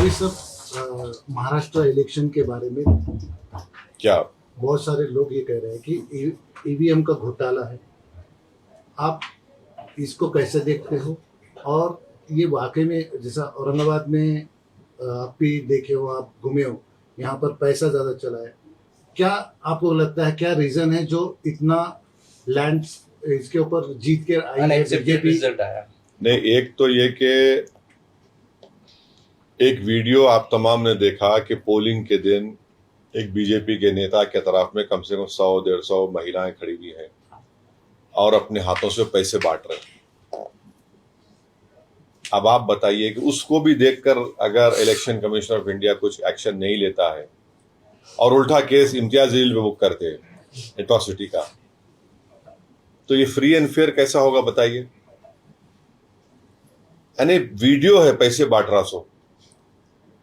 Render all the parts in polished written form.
अभी सब महाराष्ट्र इलेक्शन के बारे में क्या बहुत सारे लोग ये कह रहे हैं कि ईवीएम का घोटाला है। आप इसको कैसे देखते हो? और ये वाकई में जैसा औरंगाबाद में आप भी देखे हो, आप घूमे हो, यहाँ पर पैसा ज़्यादा चला है। क्या आपको लगता है क्या रीज़न है जो इतना लैंड इसके ऊपर जीत के आई है बीजेपी? रिजल्ट आया नहीं, एक तो ये कि एक वीडियो आप तमाम ने देखा कि पोलिंग के दिन एक बीजेपी के नेता के तरफ में कम से कम 100-150 महिलाएं खड़ी हुई हैं और अपने हाथों से पैसे बांट रहे हैं। अब आप बताइए कि उसको भी देखकर अगर इलेक्शन कमीशन ऑफ इंडिया कुछ एक्शन नहीं लेता है और उल्टा केस इम्तियाज जलील पे बुक करते हैं एट्रॉसिटी का, तो ये फ्री एंड फेयर कैसा होगा बताइए? यानी वीडियो है पैसे बांट रहा, सो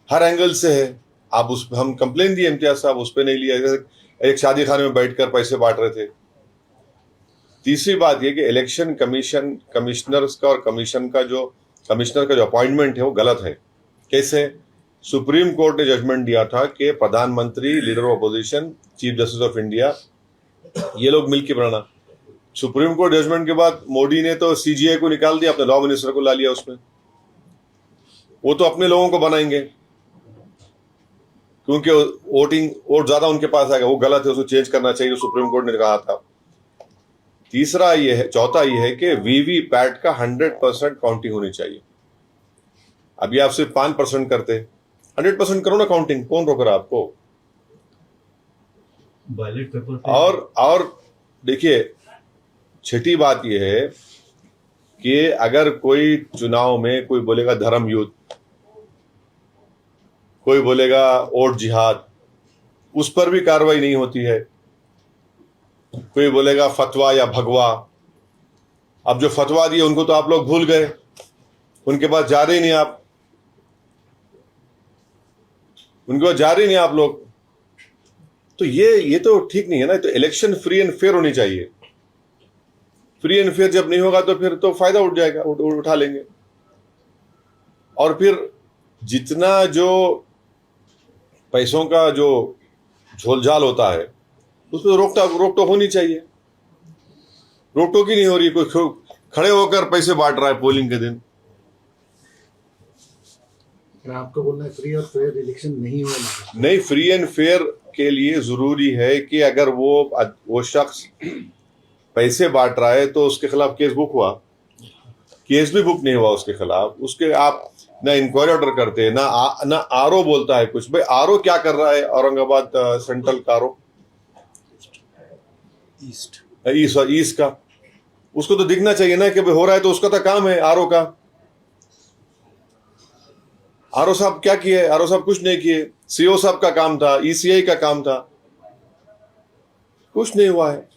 हर एंगल से है। आप उस हम कंप्लेन दिए इम्तियाज साहब, उस पर नहीं लिया। एक शादी खाने में बैठकर पैसे बांट रहे थे। तीसरी बात यह कि इलेक्शन कमिश्नर का जो अपॉइंटमेंट है वो गलत है। कैसे? सुप्रीम कोर्ट ने जजमेंट दिया था कि प्रधानमंत्री, leader of opposition, chief justice of India, ये लोग मिलकर बनाना। सुप्रीम कोर्ट जजमेंट के बाद मोदी ने तो सीजीआई को निकाल दिया, अपने लॉ मिनिस्टर को ला लिया उसमें। वो तो अपने लोगों को बनाएंगे क्योंकि वोट ज्यादा उनके पास आएगा। वो गलत है, उसको चेंज करना चाहिए, सुप्रीम कोर्ट ने कहा था। चौथा ये है कि वीवीपैट का 100% काउंटिंग होनी चाहिए। अभी आप सिर्फ 5% करते, 100% करो ना काउंटिंग, कौन रोक रहा आपको? बैलेट पेपर और देखिए, छठी बात यह है कि अगर कोई चुनाव में कोई बोलेगा धर्म युद्ध, कोई बोलेगा वोट जिहाद, उस पर भी कार्रवाई नहीं होती है। कोई बोलेगा फतवा या भगवा। अब जो फतवा दिए उनको तो आप लोग भूल गए, उनके पास जा रहे ही नहीं आप, उनके पास जा रहे नहीं आप लोग। तो ये तो ठीक नहीं है ना। तो इलेक्शन फ्री एंड फेयर होनी चाहिए। फ्री एंड फेयर जब नहीं होगा तो फिर तो फायदा उठ जाएगा, उठा लेंगे। और फिर जितना जो पैसों का जो झोलझाल होता है उसमें रोक टोक होनी चाहिए। रोक टोक ही नहीं हो रही। कोई खड़े होकर पैसे बांट रहा है पोलिंग के दिन। आपको बोलना है फ्री और फेयर इलेक्शन नहीं होना? नहीं, फ्री एंड फेयर के लिए जरूरी है कि अगर वो शख्स पैसे बांट रहा है तो उसके खिलाफ केस बुक हुआ। केस भी बुक नहीं हुआ उसके खिलाफ, उसके आप ना इंक्वायरी ऑर्डर करते, ना आरओ बोलता है कुछ। भाई आरओ क्या कर रहा है? औरंगाबाद सेंट्रल का आरओ, ईस्ट का, उसको तो दिखना चाहिए ना कि भाई हो रहा है। तो उसका तो काम है आरओ का। आरओ साहब क्या किए? आरओ साहब कुछ नहीं किए। सीओ साहब का काम था, ईसीआई का काम था, कुछ नहीं हुआ है।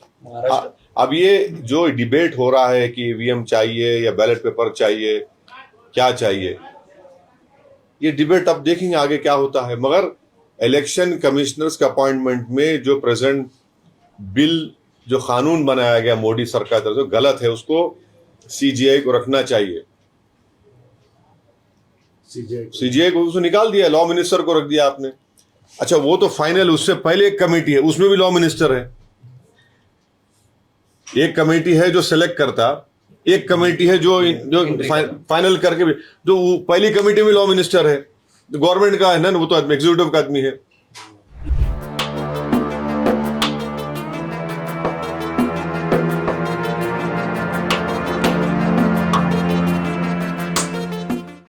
अब ये जो डिबेट हो रहा है कि ईवीएम चाहिए या बैलेट पेपर चाहिए, क्या चाहिए, ये डिबेट अब देखेंगे आगे क्या होता है। मगर इलेक्शन कमिश्नर्स के अपॉइंटमेंट में जो प्रेजेंट बिल, जो कानून बनाया गया मोदी सरकार तरफ से, गलत है। उसको सीजीआई को रखना चाहिए। सीजीआई को उसको निकाल दिया, लॉ मिनिस्टर को रख दिया आपने। अच्छा, वो तो फाइनल, उससे पहले एक कमेटी है, उसमें भी लॉ मिनिस्टर है। एक कमेटी है जो सेलेक्ट करता, एक कमेटी है जो फाइनल करके भी, जो पहली कमेटी में लॉ मिनिस्टर है, गवर्नमेंट का है ना, वो तो एग्जीक्यूटिव का आदमी है।